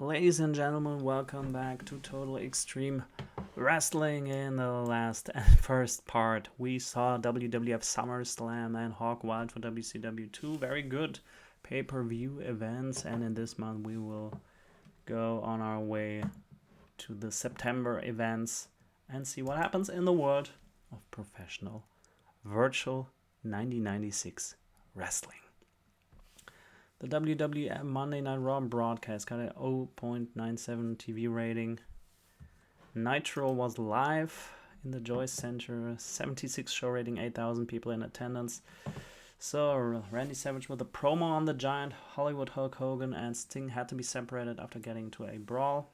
Ladies and gentlemen, welcome back to Total Extreme Wrestling. In the last and first part, we saw WWF SummerSlam and Hog Wild for WCW. Two very good pay-per-view events, and in this month we will go on our way to the September events and see what happens in the world of professional virtual 1996 wrestling. The WWF Monday Night Raw broadcast got a 0.97 TV rating. Nitro was live in the Joyce Center. 76 show rating, 8,000 people in attendance. So Randy Savage with a promo on the Giant. Hollywood Hulk Hogan and Sting had to be separated after getting to a brawl.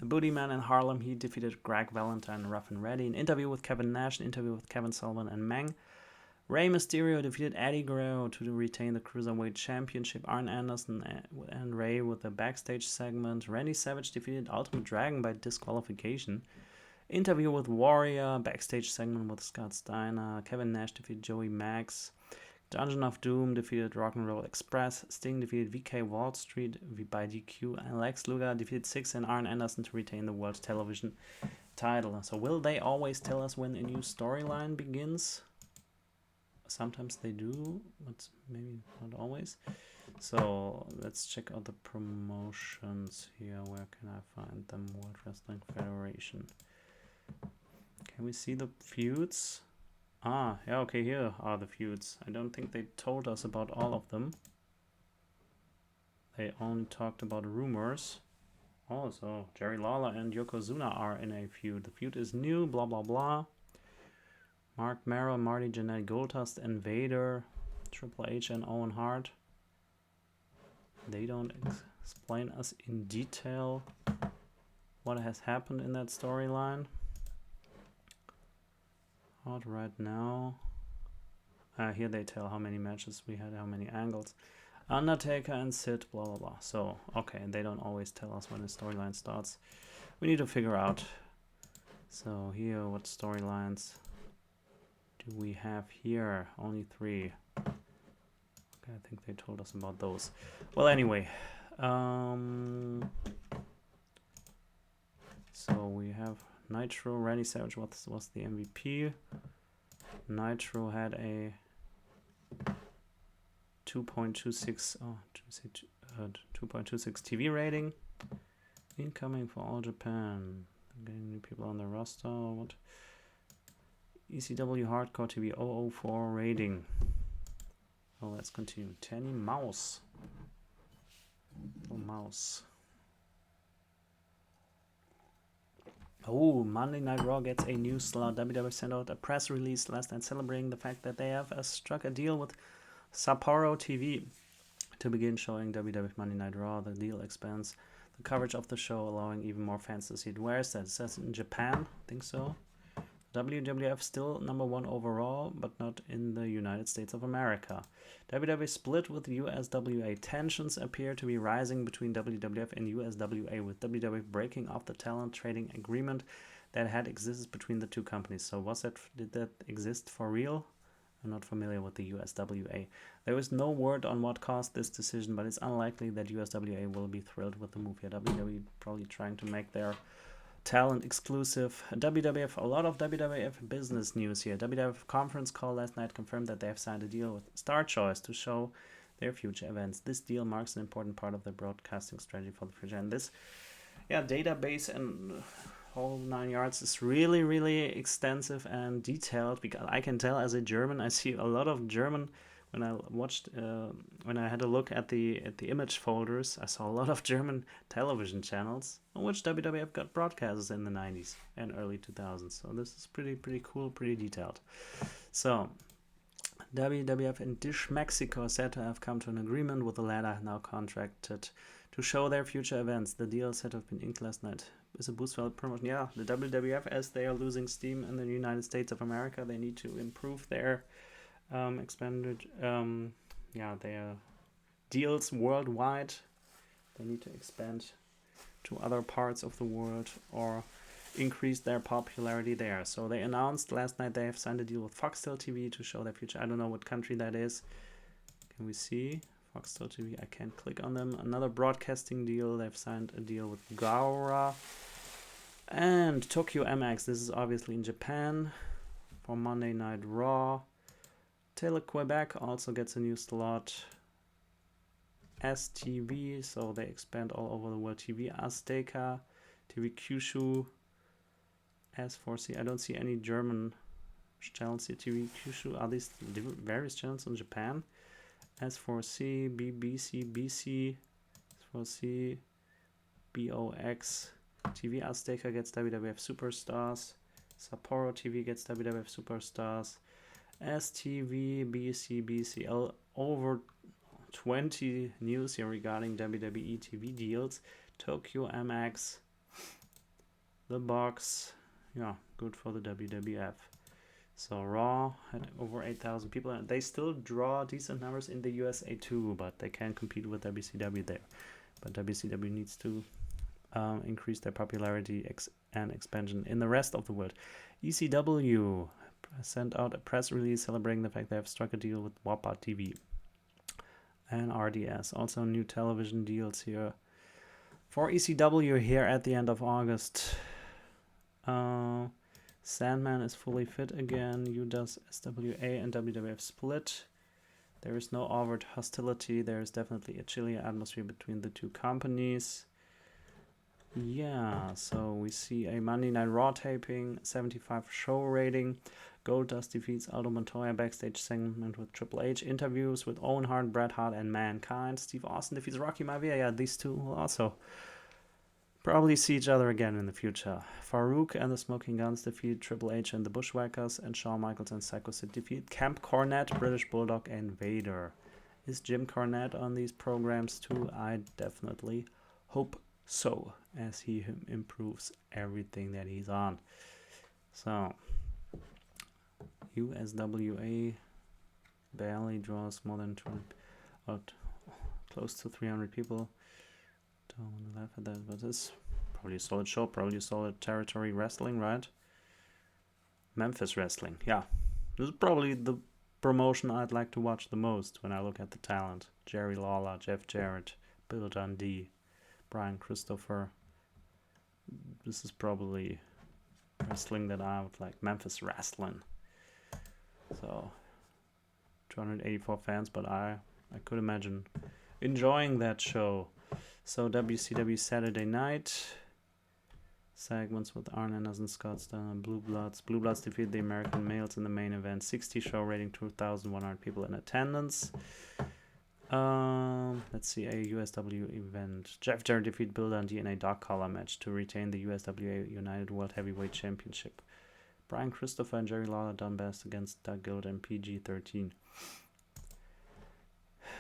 The Booty Man in Harlem, he defeated Greg Valentine, Rough and Ready. An interview with Kevin Nash, an interview with Kevin Sullivan and Meng. Rey Mysterio defeated Eddie Guerrero to retain the Cruiserweight Championship. Arn Anderson and Rey with a backstage segment. Randy Savage defeated Ultimate Dragon by disqualification. Interview with Warrior, backstage segment with Scott Steiner. Kevin Nash defeated Joey Max. Dungeon of Doom defeated Rock'n'Roll Express. Sting defeated VK Wall Street by DQ. And Lex Luger defeated Six and Arn Anderson to retain the World Television title. So will they always tell us when a new storyline begins? Sometimes they do, but maybe not always. So let's check out the promotions here. Where can I find them? World Wrestling Federation. Can we see the feuds? Yeah, okay, here are the feuds. I don't think they told us about all of them. They only talked about rumors. Oh, so Jerry Lawler and Yokozuna are in a feud. The feud is new, blah, blah, blah. Mark Merrill, Marty Jannetty, Goldust and Vader, Triple H and Owen Hart. They don't explain us in detail what has happened in that storyline. Hard right now. Here they tell how many matches we had, how many angles. Undertaker and Sid, blah, blah, blah. So, okay, they don't always tell us when the storyline starts. We need to figure out. So here, what storylines we have here? Only 3. Okay, I think they told us about those. Well, anyway, so we have Nitro. Randy Savage was the MVP. Nitro had a 2.26 TV rating. Incoming for All Japan. Getting new people on the roster. What? ECW Hardcore TV 004 rating. Oh, let's continue. Tanny Mouse. Little mouse. Oh, Monday Night Raw gets a new slot. WWF sent out a press release last night celebrating the fact that they have struck a deal with Sapporo TV to begin showing WWF Monday Night Raw. The deal expands the coverage of the show, allowing even more fans to see it. Where is that? It says in Japan. I think so. WWF still #1 overall, but not in the United States of America. WWE split with USWA. Tensions appear to be rising between WWF and USWA, with WWF breaking off the talent trading agreement that had existed between the two companies. So did that exist for real? I'm not familiar with the USWA. There is no word on what caused this decision, but it's unlikely that USWA will be thrilled with the move here. WWE probably trying to make their talent exclusive. WWF, a lot of WWF business news here. WWF conference call last night confirmed that they have signed a deal with Star Choice to show their future events. This deal marks an important part of their broadcasting strategy for the future. And this database and whole 9 yards is really, really extensive and detailed, because I can tell as a German, I see a lot of German. When I watched, when I had a look at the image folders, I saw a lot of German television channels on which WWF got broadcasts in the 90s and early 2000s. So this is pretty cool, pretty detailed. So WWF and Dish Mexico are said to have come to an agreement with the latter, now contracted to show their future events. The deal said to have been inked last night. Is a boost for promotion. Yeah, the WWF, as they are losing steam in the United States of America, they need to improve their expanded their deals worldwide. They need to expand to other parts of the world or increase their popularity there. So they announced last night they have signed a deal with Foxtel TV to show their future. I don't know what country that is. Can we see Foxtel TV, I can't click on them. Another broadcasting deal. They've signed a deal with Gaora. And Tokyo MX. This is obviously in Japan for Monday Night Raw. Tele-Quebec also gets a new slot. STV, so they expand all over the world. TV Azteca, TV Kyushu, S4C. I don't see any German channels here. TV Kyushu. Are these various channels in Japan? S4C, BBC, BC, S4C, BOX. TV Azteca gets WWF Superstars. Sapporo TV gets WWF Superstars. STV, BC, BCL. Over 20 news here regarding WWE TV deals. Tokyo MX. The Box. Yeah, good for the WWF. So Raw had over 8,000 people, and they still draw decent numbers in the USA too, but they can't compete with WCW there. But WCW needs to increase their popularity and expansion in the rest of the world. ECW sent out a press release celebrating the fact they have struck a deal with WAPA TV and RDS. Also new television deals here for ECW here at the end of August. Sandman is fully fit again. UDAS, SWA, and WWF split. There is no overt hostility. There is definitely a chilly atmosphere between the two companies. Yeah, so we see a Monday Night Raw taping, 75 show rating. Goldust defeats Aldo Montoya backstage segment with Triple H. Interviews with Owen Hart, Bret Hart, and Mankind. Steve Austin defeats Rocky Maivia. Yeah, these two will also probably see each other again in the future. Farouk and the Smoking Guns defeat Triple H and the Bushwhackers, and Shawn Michaels and Psycho Sid defeat Camp Cornette, British Bulldog, and Vader. Is Jim Cornette on these programs too? I definitely hope so, as he improves everything that he's on. So, USWA barely draws more than 200, close to 300 people. Don't want to laugh at that, but it's probably a solid show, probably a solid territory wrestling, right? Memphis Wrestling, yeah. This is probably the promotion I'd like to watch the most when I look at the talent. Jerry Lawler, Jeff Jarrett, Bill Dundee, Brian Christopher. This is probably wrestling that I would like. Memphis Wrestling. So, 284 fans, but I could imagine enjoying that show. So WCW Saturday Night segments with Arn Anderson, Scott Steiner, and Blue Bloods. Blue Bloods defeat the American Males in the main event. 60 show rating, 2,100 people in attendance. Let's see, a USW event. Jeff Jarrett defeat Bill Dundee in a dog collar match to retain the USWA United World Heavyweight Championship. Brian Christopher and Jerry Lawler done best against Doug Gill and PG-13.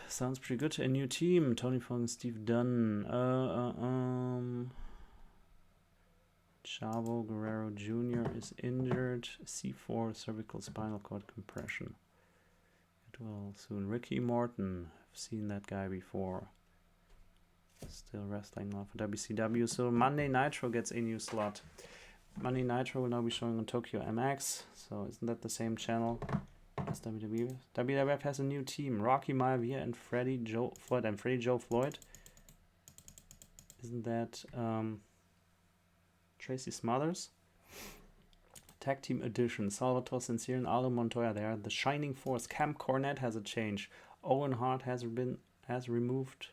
Sounds pretty good. A new team. Tony Funk and Steve Dunn. Chavo Guerrero Jr. is injured. C4 cervical spinal cord compression. It will soon. Ricky Morton. I've seen that guy before. Still wrestling now for WCW. So Monday Nitro gets a new slot. Monday Nitro will now be showing on Tokyo MX. So isn't that the same channel as WWF? WWF has a new team. Rocky Maivia and Freddie Joe Floyd. Isn't that Tracy Smothers? Tag Team Edition. Salvatore Sincere and Aldo Montoya. They are the Shining Force. Camp Cornette has a change. Owen Hart has been removed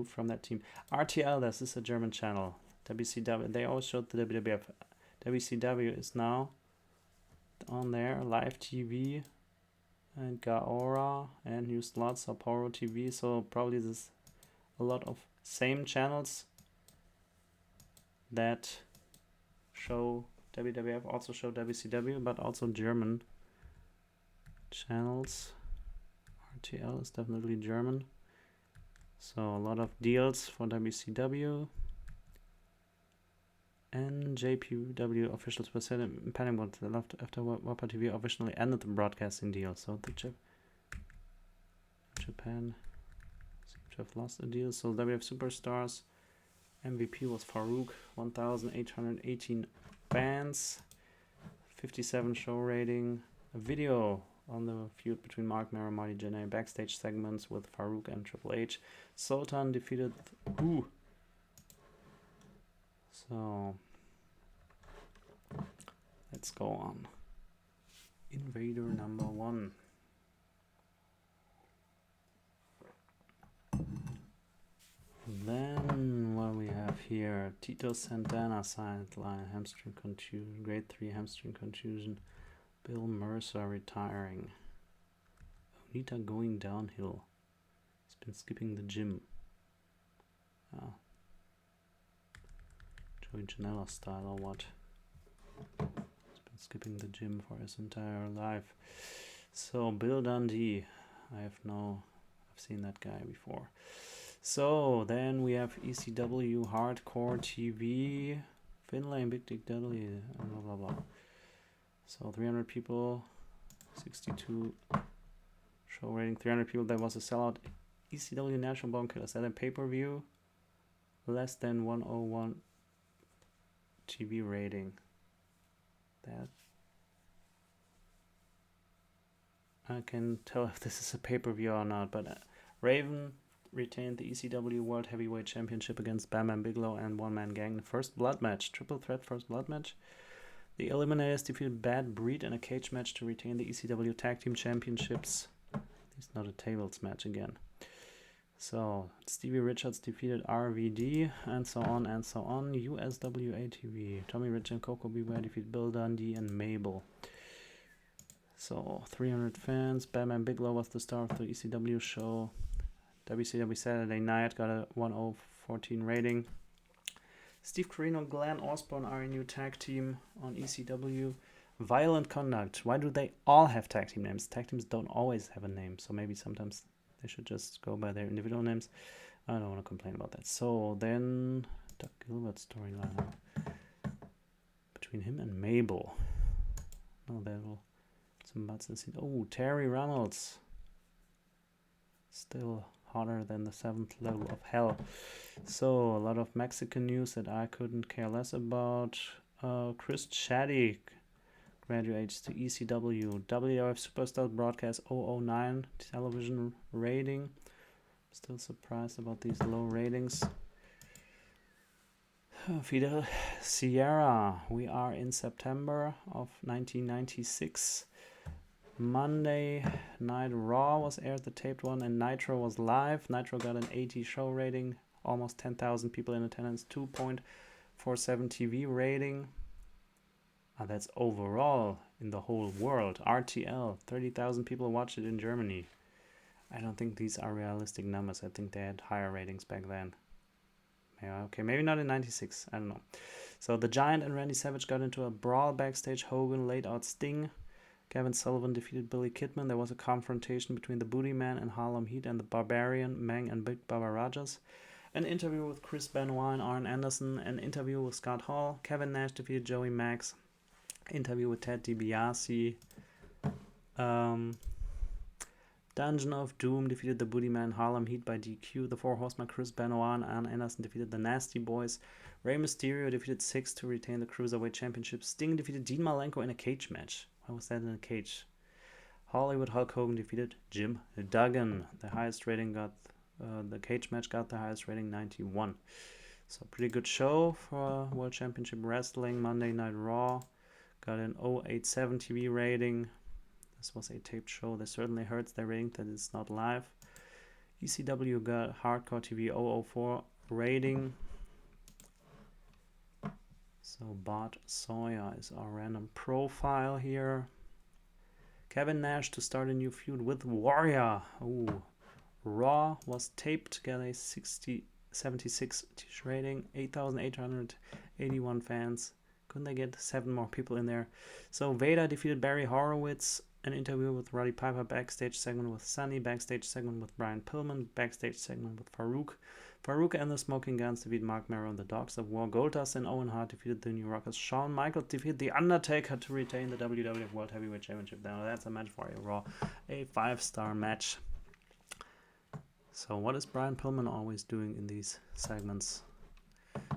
from that team. RTL, this is a German channel. WCW, they always showed the WWF. WCW is now on there. Live TV and Gaora and new slots, Sapporo TV. So probably there's a lot of same channels that show WWF, also show WCW, but also German channels. RTL is definitely German. So a lot of deals for WCW. And JPW officials were said in Pentagon left after WAPA TV officially ended the broadcasting deal. So the Japan seems to have lost a deal. So WWF Superstars MVP was Farouk, 1,818 fans, 57 show rating. A video on the feud between Mark Mero and Marty Jannetty. Backstage segments with Farouk and Triple H. Sultan defeated... So... let's go on. Invader number 1. Then what we have here, Tito Santana sideline, hamstring contusion, grade 3 hamstring contusion. Bill Mercer retiring. Onita going downhill. He's been skipping the gym. Joey Janela style or what? He's been skipping the gym for his entire life. So Bill Dundee, I've seen that guy before. So then we have ECW Hardcore TV, Finlay and Big Dick Dudley, and blah blah blah. So 300 people, 62 show rating, 300 people. That was a sellout. ECW National Bone Killers at a pay-per-view, less than 101 TV rating. That I can tell if this is a pay-per-view or not, but Raven retained the ECW World Heavyweight Championship against Bam Bam Bigelow and One Man Gang. The first blood match, triple threat first blood match. The Eliminators defeated Bad Breed in a cage match to retain the ECW Tag Team Championships. It's not a tables match again. So Stevie Richards defeated RVD and so on and so on. USWA TV. Tommy Rich and Coco Beware defeated Bill Dundee and Mabel. So 300 fans. Bam Bam Bigelow was the star of the ECW show. WCW Saturday Night got a 1014 rating. Steve Corino and Glenn Osborne are a new tag team on ECW. Violent Conduct. Why do they all have tag team names? Tag teams don't always have a name, so maybe sometimes they should just go by their individual names. I don't want to complain about that. So then, Doug Gilbert storyline between him and Mabel. Oh, there will some butts and seats. Oh, Terry Reynolds. Still hotter than the 7th level of hell. So a lot of Mexican news that I couldn't care less about. Chris Chatty graduates to ECW. WWF Superstar broadcast 009 television rating. Still surprised about these low ratings. Fidel Sierra. We are in September of 1996. Monday Night Raw was aired, the taped one, and Nitro was live. Nitro got an 80 show rating, almost 10,000 people in attendance, 2.47 TV rating. That's overall in the whole world. RTL, 30,000 people watched it in Germany. I don't think these are realistic numbers. I think they had higher ratings back then. Yeah, okay, maybe not in 96. I don't know. So the Giant and Randy Savage got into a brawl backstage. Hogan laid out Sting. Gavin Sullivan defeated Billy Kidman. There was a confrontation between the Booty Man and Harlem Heat and the Barbarian, Mang and Big Baba Rajas. An interview with Chris Benoit and Arn Anderson. An interview with Scott Hall. Kevin Nash defeated Joey Max. Interview with Ted DiBiase. Dungeon of Doom defeated the Booty Man, Harlem Heat by DQ. The Four Horsemen, Chris Benoit and Arn Anderson defeated the Nasty Boys. Rey Mysterio defeated Six to retain the Cruiserweight Championship. Sting defeated Dean Malenko in a cage match. Why was that in a cage? Hollywood Hulk Hogan defeated Jim Duggan. The highest rating got, the cage match got the highest rating, 91. So pretty good show for World Championship Wrestling. Monday Night Raw got an 087 TV rating. This was a taped show. That certainly hurts their rating that it's not live. ECW got Hardcore TV 004 rating. So Bart Sawyer is our random profile here. Kevin Nash to start a new feud with Warrior. Ooh. Raw was taped, got a 76 rating, 8,881 fans. Couldn't they get 7 more people in there? So Vader defeated Barry Horowitz. An interview with Roddy Piper, backstage segment with Sunny, backstage segment with Brian Pillman, backstage segment with Farouk. Farouk and the Smoking Guns defeated Mark Mero and the Dogs of War. Goldust and Owen Hart defeated the New Rockers. Shawn Michaels defeated The Undertaker to retain the WWF World Heavyweight Championship. Now that's a match for a Raw, a 5-star match. So what is Brian Pillman always doing in these segments?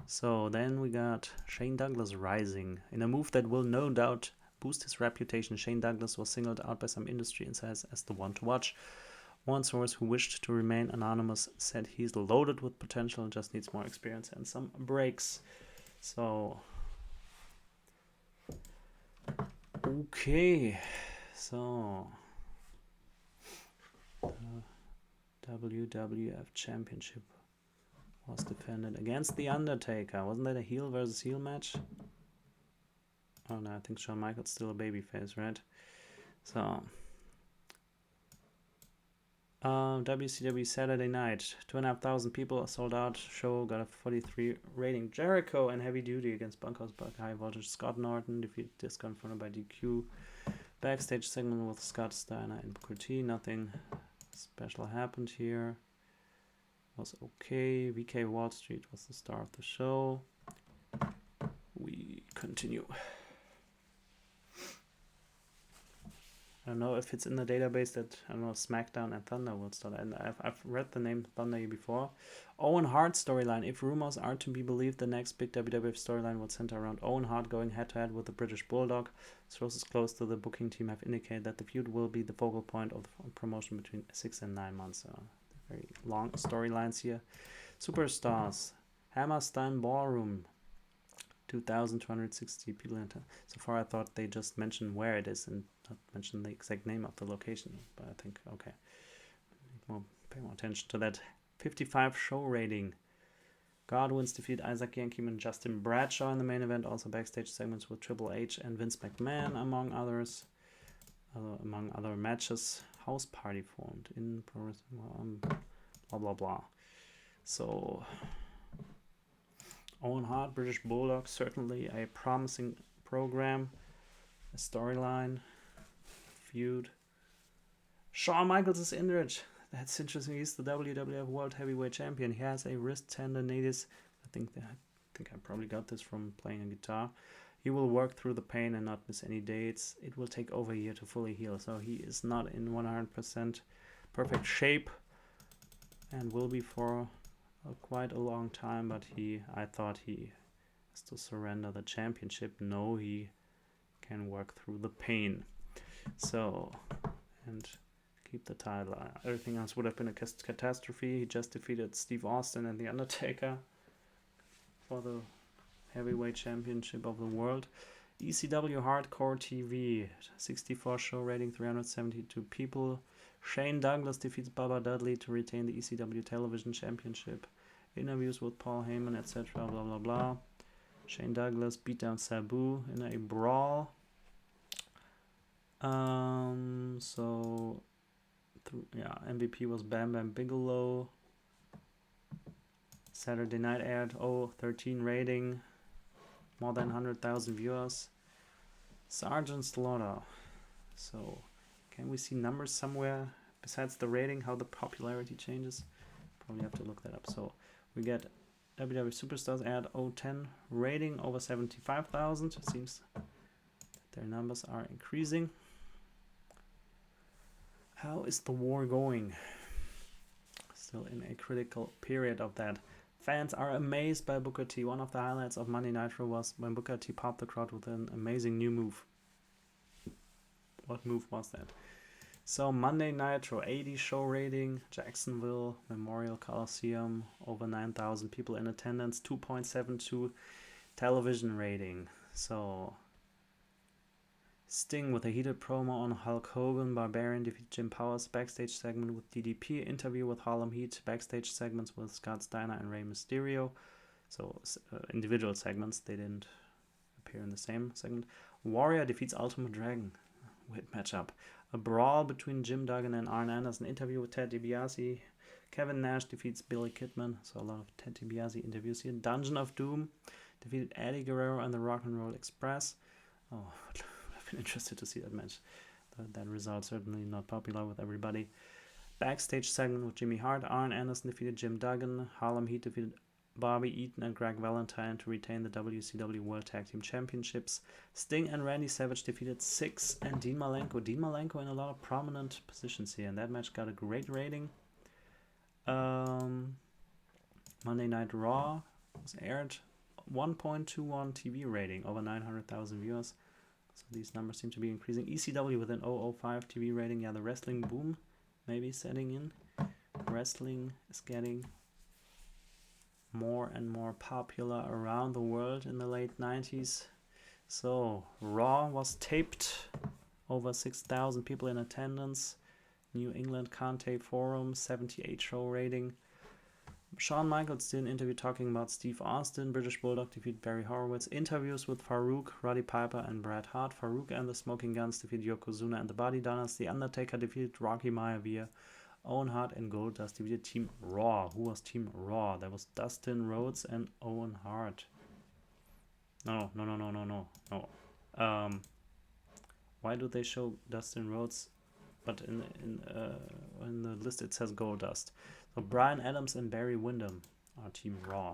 So then we got Shane Douglas rising in a move that will no doubt boost his reputation. Shane Douglas was singled out by some industry insiders as the one to watch. One source who wished to remain anonymous said he's loaded with potential and just needs more experience and some breaks. So, okay, so the WWF Championship was defended against The Undertaker. Wasn't that a heel versus heel match? Oh no, I think Shawn Michaels still a babyface, right? So, WCW Saturday night, 2,500 people, sold out show, got a 43 rating. Jericho and Heavy Duty against Bunkhouse Buck, High Voltage. Scott Norton defeated Discount followed by DQ. Backstage segment with Scott Steiner and Booker T. Nothing special happened here. Was okay. VK Wall Street was the star of the show. We continue. I don't know if it's in the database that, I don't know, SmackDown and Thunder will start. And I've read the name Thunder before. Owen Hart storyline. If rumors are to be believed, the next big WWF storyline will center around Owen Hart going head-to-head with the British Bulldog. Sources close to the booking team have indicated that the feud will be the focal point of the promotion between 6 and 9 months. So very long storylines here. Superstars. Hammerstein Ballroom. 2,260 people. So far I thought they just mentioned where it is and not mention the exact name of the location, but I think, okay, pay more attention to that. 55 show rating. Godwin's defeat Isaac Yankem and Justin Bradshaw in the main event. Also backstage segments with Triple H and Vince McMahon, among others. Among other matches. House party formed in pro wrestling. Blah blah blah. So Owen Hart, British Bulldog, certainly a promising program, a storyline. Feud. Shawn Michaels is injured. That's interesting. He's the WWF World Heavyweight Champion. He has a wrist tendonitis. I think I probably got this from playing a guitar. He will work through the pain and not miss any dates. It will take over a year to fully heal. So he is not in 100% perfect shape and will be for quite a long time. But I thought he has to surrender the championship. No, he can work through the pain. So, and keep the title. Everything else would have been a catastrophe. He just defeated Steve Austin and The Undertaker for the heavyweight championship of the world. ECW Hardcore TV, 64 show rating, 372 people. Shane Douglas defeats Bubba Dudley to retain the ECW television championship. Interviews with Paul Heyman, etc. Blah blah blah. Shane Douglas beat down Sabu in a brawl. MVP was Bam Bam Bigelow. Saturday night aired, 13 rating, more than 100,000 viewers. Sergeant Slaughter. So, can we see numbers somewhere besides the rating, how the popularity changes? Probably have to look that up. So, we get WWF Superstars aired 10 rating, over 75,000. It seems that their numbers are increasing. How is the war going? Still in a critical period of that. Fans are amazed by Booker T. One of the highlights of Monday Nitro was when Booker T popped the crowd with an amazing new move. What move was that? So Monday Nitro, 80 show rating, Jacksonville Memorial Coliseum, over 9,000 people in attendance, 2.72 television rating. So Sting with a heated promo on Hulk Hogan, Barbarian defeat Jim Powers, backstage segment with DDP, interview with Harlem Heat, backstage segments with Scott Steiner and Rey Mysterio. So individual segments, they didn't appear in the same segment. Warrior defeats Ultimate Dragon. Weird matchup. A brawl between Jim Duggan and Arn Anderson, interview with Ted DiBiase. Kevin Nash defeats Billy Kidman. So a lot of Ted DiBiase interviews here. Dungeon of Doom defeated Eddie Guerrero and the Rock and Roll Express. Oh, I've been interested to see that match. That result certainly not popular with everybody. Backstage segment with Jimmy Hart. Arn Anderson defeated Jim Duggan. Harlem Heat defeated Bobby Eaton and Greg Valentine to retain the WCW World Tag Team Championships. Sting and Randy Savage defeated Six and Dean Malenko. Dean Malenko in a lot of prominent positions here, and that match got a great rating. Monday Night Raw was aired, 1.21 TV rating, over 900,000 viewers. So these numbers seem to be increasing. ECW with an 005 TV rating. Yeah, the wrestling boom maybe setting in. Wrestling is getting more and more popular around the world in the late 90s. So Raw was taped. Over 6,000 people in attendance. New England Kante Forum, 78 show rating. Shawn Michaels did an interview talking about Steve Austin. British Bulldog defeated Barry Horowitz. Interviews with Farouk, Roddy Piper, and Bret Hart. Farouk and the Smoking Guns defeated Yokozuna and the Body Donners. The Undertaker defeated Rocky Maivia. Owen Hart and Goldust defeated Team Raw. Who was Team Raw? That was Dustin Rhodes and Owen Hart. No. Why do they show Dustin Rhodes, but in the list it says Goldust? So Brian Adams and Barry Windham are Team Raw.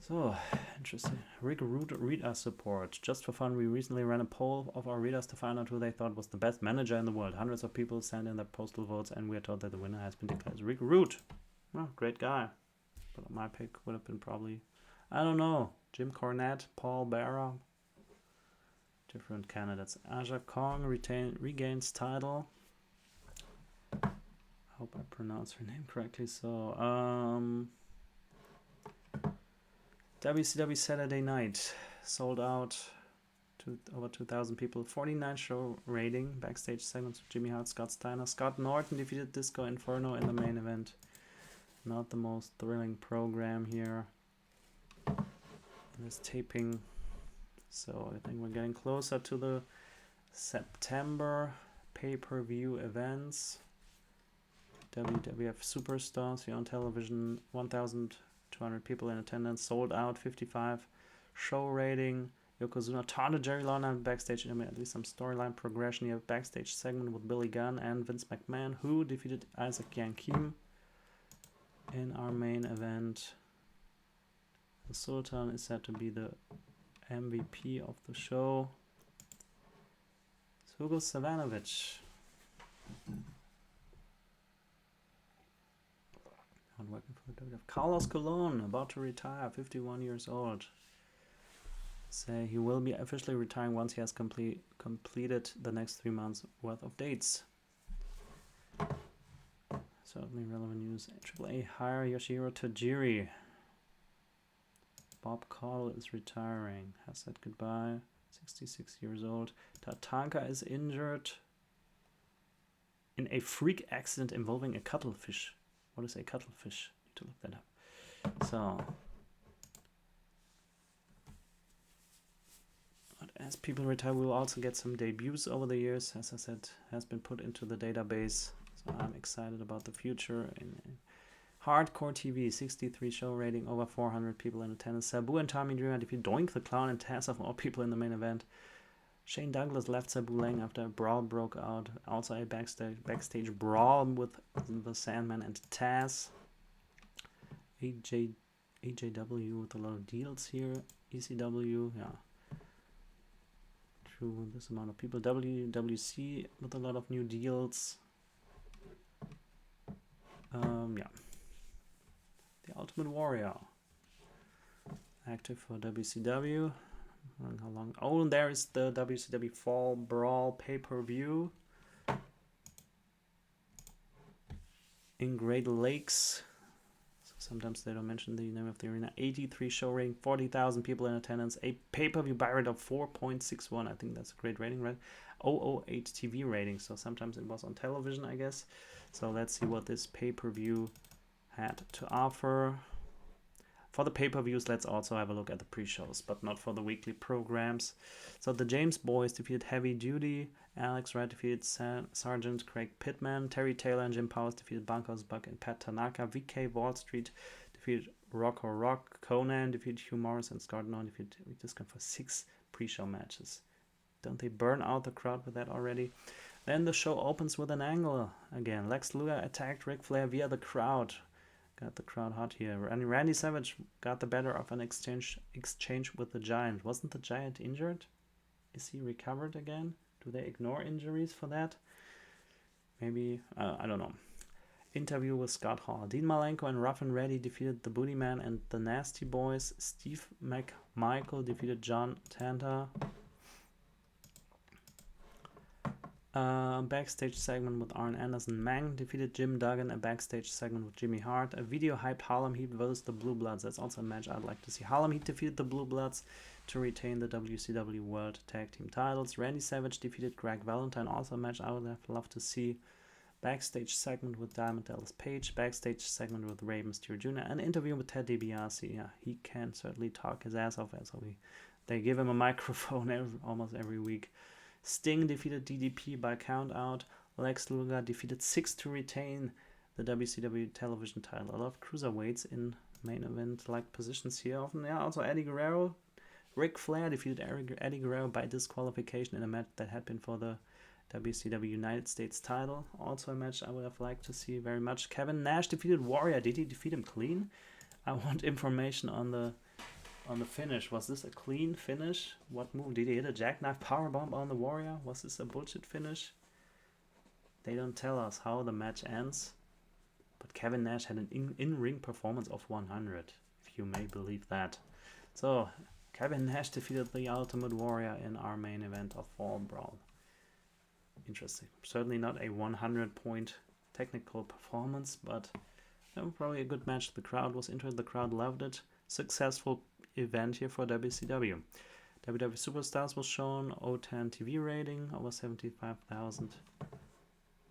So, interesting. Rick Root read us support. Just for fun, we recently ran a poll of our readers to find out who they thought was the best manager in the world. Hundreds of people sent in their postal votes, and we are told that the winner has been declared. Rick Root. Well, great guy. But my pick would have been probably, I don't know, Jim Cornette, Paul Bearer. Different candidates. Aja Kong regains title. I hope I pronounce her name correctly. So, WCW Saturday Night sold out to over 2,000 people. 49 show rating. Backstage segments with Jimmy Hart, Scott Steiner. Scott Norton defeated Disco Inferno in the main event. Not the most thrilling program here in this taping. So I think we're getting closer to the September pay-per-view events. WWF Superstars here on television. 1,200 people in attendance. Sold out. 55 show rating. Yokozuna taunted Jerry Lawler backstage. I mean, at least some storyline progression here. Backstage segment with Billy Gunn and Vince McMahon, who defeated Isaac Yankem in our main event. The Sultan is said to be the MVP of the show. Hugo Savanovic. Not working for the WWF. Carlos Colon, about to retire, 51 years old. Say he will be officially retiring once he has completed the next 3 months worth of dates. Certainly relevant news. AAA hire Yoshihiro Tajiri. Bob Caudle is retiring. Has said goodbye. 66 years old. Tatanka is injured in a freak accident involving a cuttlefish. What is a cuttlefish? Need to look that up. So, but as people retire, we will also get some debuts over the years. As I said, has been put into the database. So I'm excited about the future. In Hardcore TV, 63 show rating, over 400 people in attendance. Sabu and Tommy Dreamer defeat Doink the Clown and Taz of all people in the main event. Shane Douglas left Sabu Lang after a brawl broke out. Also a backstage brawl with the Sandman and Taz. AJW with a lot of deals here. ECW, yeah. True, this amount of people. WWC with a lot of new deals. Yeah. The Ultimate Warrior. Active for WCW. How long? Oh, and there is the WCW Fall Brawl pay-per-view in Great Lakes. So sometimes they don't mention the name of the arena. 83 show rating, 40,000 people in attendance. A pay-per-view buy rate of 4.61. I think that's a great rating, right? 008 TV rating. So sometimes it was on television, I guess. So let's see what this pay-per-view had to offer. For the pay-per-views, let's also have a look at the pre-shows, but not for the weekly programs. So the James Boys defeated Heavy Duty. Alex Wright defeated Sergeant Craig Pittman. Terry Taylor and Jim Powers defeated Bunkhouse Buck and Pat Tanaka. VK Wall Street defeated Rocco Rock. Conan defeated Hugh Morris, and Scott Norton defeated Rick Discount for 6 pre-show matches. Don't they burn out the crowd with that already? Then the show opens with an angle again. Lex Luger attacked Ric Flair via the crowd. Got the crowd hot here. And Randy Savage got the better of an exchange with the Giant. Wasn't the Giant injured? Is he recovered again? Do they ignore injuries for that? Maybe. I don't know. Interview with Scott Hall. Dean Malenko and Rough and Ready defeated the Booty Man and the Nasty Boys. Steve McMichael defeated John Tanta. Backstage segment with Arn Anderson. Mang defeated Jim Duggan. A backstage segment with Jimmy Hart. A video hyped Harlem Heat versus the Blue Bloods. That's also a match I'd like to see. Harlem Heat defeated the Blue Bloods to retain the WCW World Tag Team titles. Randy Savage defeated Greg Valentine. Also a match I would have loved to see. Backstage segment with Diamond Dallas Page. Backstage segment with Rey Mysterio Jr. An interview with Ted DiBiase. Yeah, he can certainly talk his ass off. So they give him a microphone almost every week. Sting defeated DDP by countout. Lex Luger defeated Six to retain the WCW television title. A lot of cruiserweights in main event-like positions here. Often, yeah, also Eddie Guerrero. Ric Flair defeated Eddie Guerrero by disqualification in a match that had been for the WCW United States title. Also a match I would have liked to see very much. Kevin Nash defeated Warrior. Did he defeat him clean? I want information on the finish. Was this a clean finish? What move? Did he hit a jackknife powerbomb on the Warrior? Was this a bullshit finish? They don't tell us how the match ends. But Kevin Nash had an in-ring performance of 100, if you may believe that. So, Kevin Nash defeated the Ultimate Warrior in our main event of Fall Brawl. Interesting. Certainly not a 100-point technical performance, but probably a good match. The crowd was into it. The crowd loved it. Successful event here for WCW. WWF Superstars was shown, 010 TV rating, over 75,000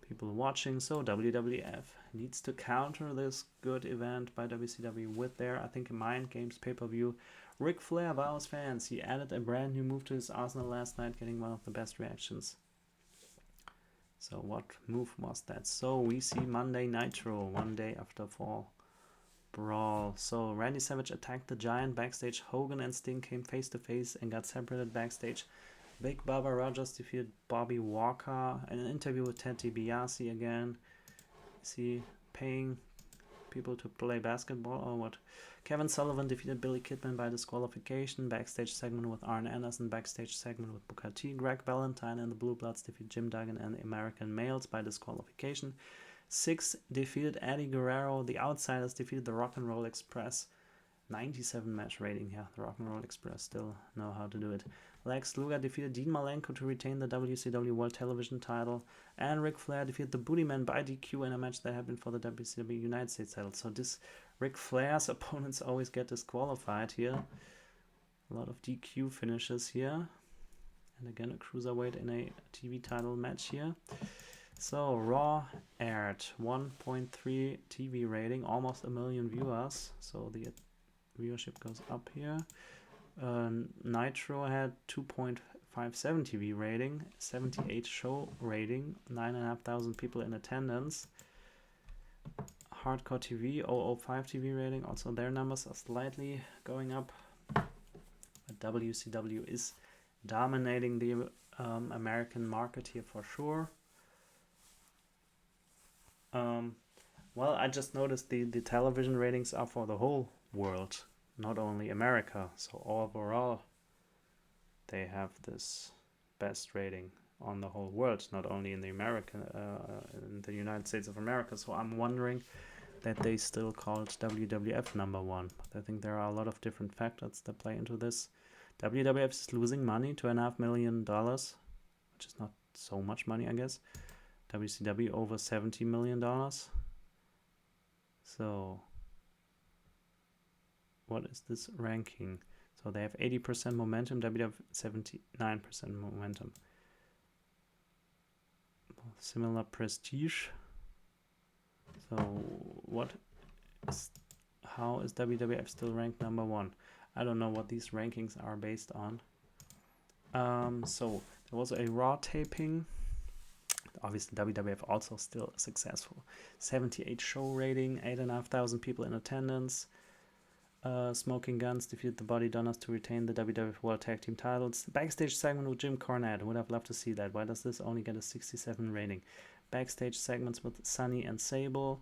people watching. So WWF needs to counter this good event by WCW with their, I think, Mind Games pay-per-view. Ric Flair vows fans. He added a brand new move to his arsenal last night, getting one of the best reactions. So what move was that? So we see Monday Nitro, one day after Fall Brawl. So Randy Savage attacked the Giant backstage. Hogan and Sting came face to face and got separated backstage. Big Bubba Rogers defeated Bobby Walker. And an interview with Ted DiBiase again. Is he paying people to play basketball or what? Kevin Sullivan defeated Billy Kidman by disqualification. Backstage segment with Arn Anderson. Backstage segment with Booker T. Greg Valentine and the Blue Bloods defeat Jim Duggan and the American Males by disqualification. Six defeated Eddie Guerrero. The Outsiders defeated the Rock and Roll Express. 97 match rating here. The Rock and Roll Express still know how to do it. Lex Luger defeated Dean Malenko to retain the WCW World Television title. And Ric Flair defeated the Booty Man by DQ in a match that happened for the WCW United States title. So this Ric Flair's opponents always get disqualified here. A lot of DQ finishes here. And again, a cruiserweight in a TV title match here. So Raw aired 1.3 TV rating, almost 1 million viewers. So the viewership goes up here. Nitro had 2.57 TV rating, 78 show rating, 9,500 people in attendance. Hardcore TV 005 TV rating, also their numbers are slightly going up. But WCW is dominating the American market here for sure. Well, I just noticed the television ratings are for the whole world, not only America. So overall, they have this best rating on the whole world, not only in the in the United States of America. So I'm wondering that they still called WWF number one. But I think there are a lot of different factors that play into this. WWF is losing money, $2.5 million, which is not so much money, I guess. WCW over $70 million. So what is this ranking? So they have 80% momentum, WWF 79% momentum. Similar prestige. So how is WWF still ranked number one? I don't know what these rankings are based on. So there was a Raw taping. Obviously, WWF also still successful. 78 show rating, 8,500 people in attendance. Smoking Guns defeated the Body Donners to retain the WWF World Tag Team titles. Backstage segment with Jim Cornette. Would have loved to see that. Why does this only get a 67 rating? Backstage segments with Sunny and Sable.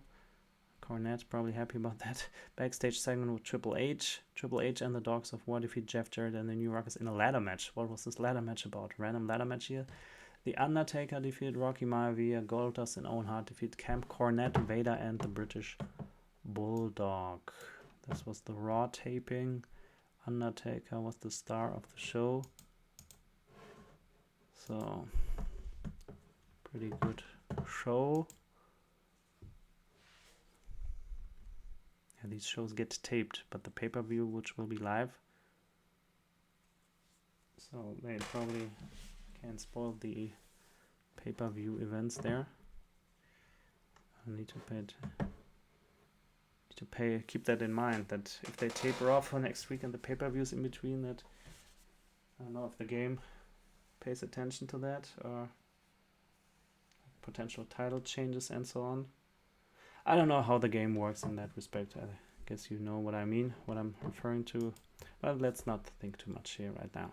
Cornette probably happy about that. Backstage segment with Triple H. Triple H and the Dogs of War defeat Jeff Jarrett and the New Rockers in a ladder match. What was this ladder match about? Random ladder match here. The Undertaker defeated Rocky Maivia. Goldust and Owen Hart defeat Camp Cornette, Vader, and the British Bulldog. This was the Raw taping. Undertaker was the star of the show. So Pretty good show. Yeah, these shows get taped, but the pay-per-view, which will be live, so they probably can't spoil the pay-per-view events there. I need to keep that in mind, that if they taper off for next week and the pay-per-views in between, that I don't know if the game pays attention to that, or potential title changes and so on. I don't know how the game works in that respect. I guess you know what I mean, what I'm referring to. But let's not think too much here right now.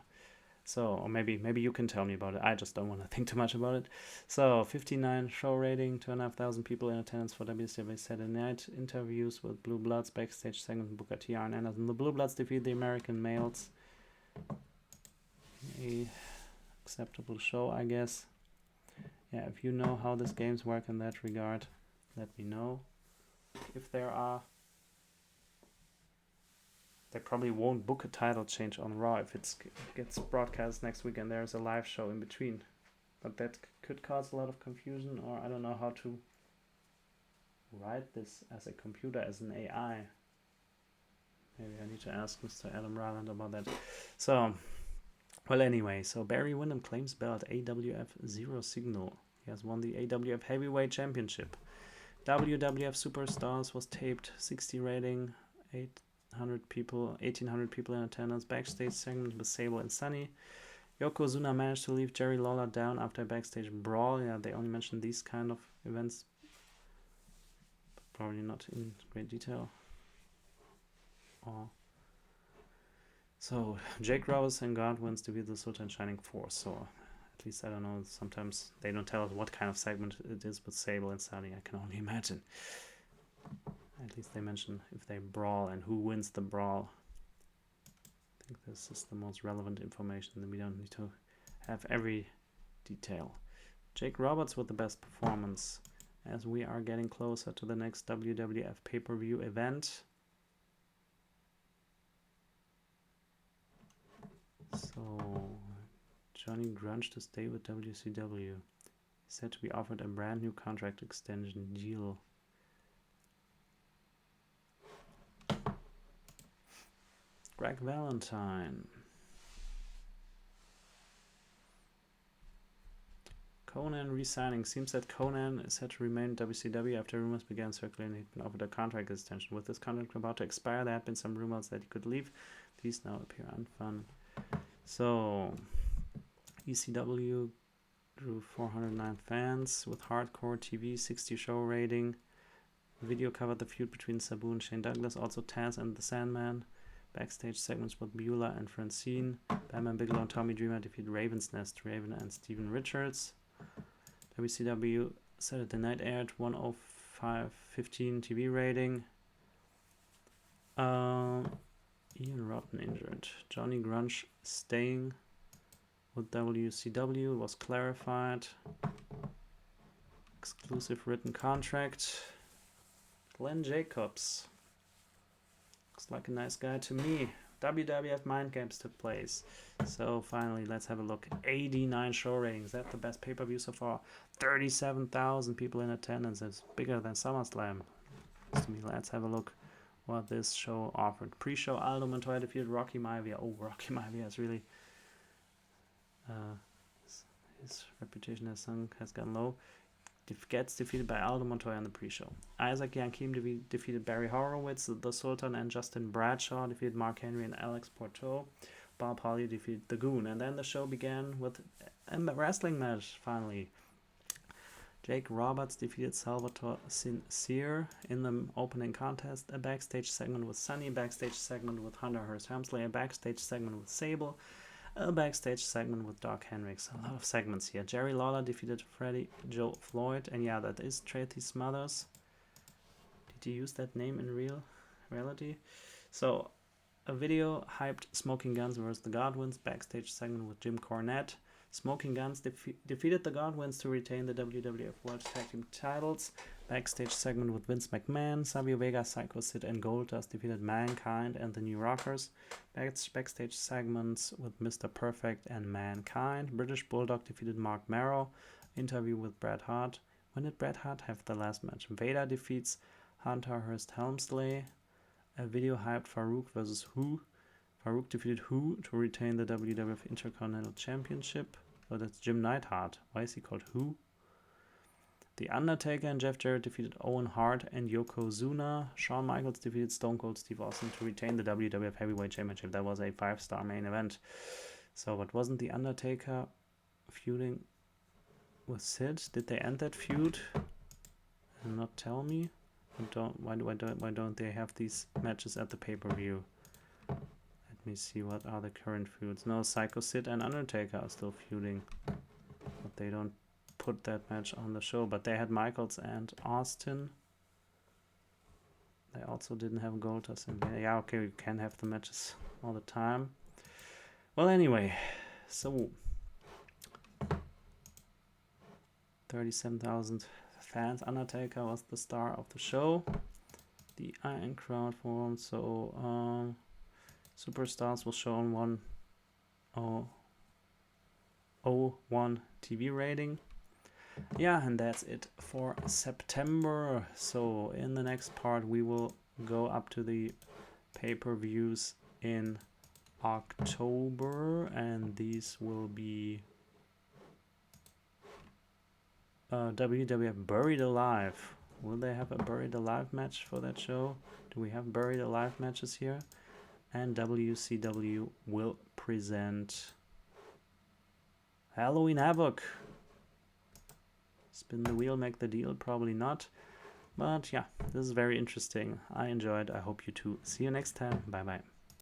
So, or maybe you can tell me about it. I just don't want to think too much about it. So, 59 show rating, 2,500 people in attendance for WCW Saturday Night. Interviews with Blue Bloods, backstage segment, Booker T, Arn Anderson. The Blue Bloods defeat the American Males. A acceptable show, I guess. Yeah, if you know how these games work in that regard, let me know. If there are, they probably won't book a title change on Raw if it gets broadcast next week and there's a live show in between. But that could cause a lot of confusion, or I don't know how to write this as a computer, as an AI. Maybe I need to ask Mr. Adam Ryland about that. So, well, anyway, so Barry Windham claims belt, AWF Zero Signal. He has won the AWF Heavyweight Championship. WWF Superstars was taped, 60 rating, 1800 people in attendance. Backstage segment with Sable and Sunny. Yokozuna managed to leave Jerry Lawler down after a backstage brawl. Yeah, they only mentioned these kind of events, but probably not in great detail. So Jake Roberts and God wins to be the Sultan Shining Force. So at least I don't know. Sometimes they don't tell us what kind of segment it is with Sable and Sunny. I can only imagine. At least they mention if they brawl and who wins the brawl. I think this is the most relevant information. Then we don't need to have every detail. Jake Roberts with the best performance as we are getting closer to the next WWF pay-per-view event. So, Johnny Grunge to stay with WCW. Said to be offered a brand new contract extension deal. Greg Valentine. Conan resigning. Seems that Conan is set to remain WCW after rumors began circulating he'd been offered a contract extension. With this contract about to expire, there had been some rumors that he could leave. These now appear unfun. So, ECW drew 409 fans with Hardcore TV, 60 show rating. The video covered the feud between Sabu and Shane Douglas, also Taz and the Sandman. Backstage segments with Beulah and Francine. Bam Bam Bigelow and Tommy Dreamer defeat Raven's Nest, Raven and Steven Richards. WCW Saturday Night aired 105.15 TV rating. Ian Rotten injured. Johnny Grunge staying with WCW was clarified. Exclusive written contract. Glenn Jacobs. Looks like a nice guy to me. WWF Mind Games took place. So finally, let's have a look. 89 show ratings. That's the best pay-per-view so far. 37,000 people in attendance. It's bigger than SummerSlam. To me, let's have a look what this show offered. Pre-show, Aldo Montoya defeated Rocky Maivia. Oh, Rocky Maivia is really... his reputation as sunk has gone low. Gets defeated by Aldo Montoya in the pre-show. Isaac Yankem defeated Barry Horowitz. The Sultan and Justin Bradshaw defeated Mark Henry and Alex Porto. Bob Holly defeated The Goon. And then the show began with a wrestling match, finally. Jake Roberts defeated Salvatore Sincere in the opening contest. A backstage segment with Sunny, backstage segment with Hunter Hearst Helmsley, a backstage segment with Sable, a backstage segment with Doc Hendricks. A lot of segments here. Jerry Lawler defeated Freddie Joe Floyd, and yeah, that is Tracy Smothers. Did he use that name in reality? So, a video hyped Smoking Guns versus the Godwins, backstage segment with Jim Cornette. Smoking Guns defeated the Godwins to retain the WWF World Tag Team titles. Backstage segment with Vince McMahon. Savio Vega, Psycho Sid, and Goldust defeated Mankind and the New Rockers. Backstage segments with Mr. Perfect and Mankind. British Bulldog defeated Mark Marrow interview with Bret Hart. When did Bret Hart have the last match? Vader defeats Hunter Hearst Helmsley. A video hyped Farouk versus Who. Farouk defeated Who to retain the WWF Intercontinental Championship. So that's Jim Neidhart. Why is he called Who? The Undertaker and Jeff Jarrett defeated Owen Hart and Yokozuna. Shawn Michaels defeated Stone Cold Steve Austin to retain the WWF Heavyweight Championship. That was a 5-star main event. So, but wasn't the Undertaker feuding with Sid? Did they end that feud and not tell me? Why don't they have these matches at the pay-per-view? Let me see, what are the current feuds. No, Psycho Sid and Undertaker are still feuding, but they don't put that match on the show. But they had Michaels and Austin. They also didn't have Goldust in there. Yeah, okay, we can have the matches all the time. Well, anyway, so 37,000 fans. Undertaker was the star of the show. The Iron Crowd formed. So Superstars was shown 101 TV rating. Yeah, and that's it for September. So in the next part we will go up to the pay-per-views in October, and these will be WWF Buried Alive. Will they have a Buried Alive match for that show? Do we have Buried Alive matches here? And WCW will present Halloween Havoc. Spin the wheel, make the deal. Probably not. But yeah, this is very interesting. I enjoyed. I hope you too. See you next time. Bye bye.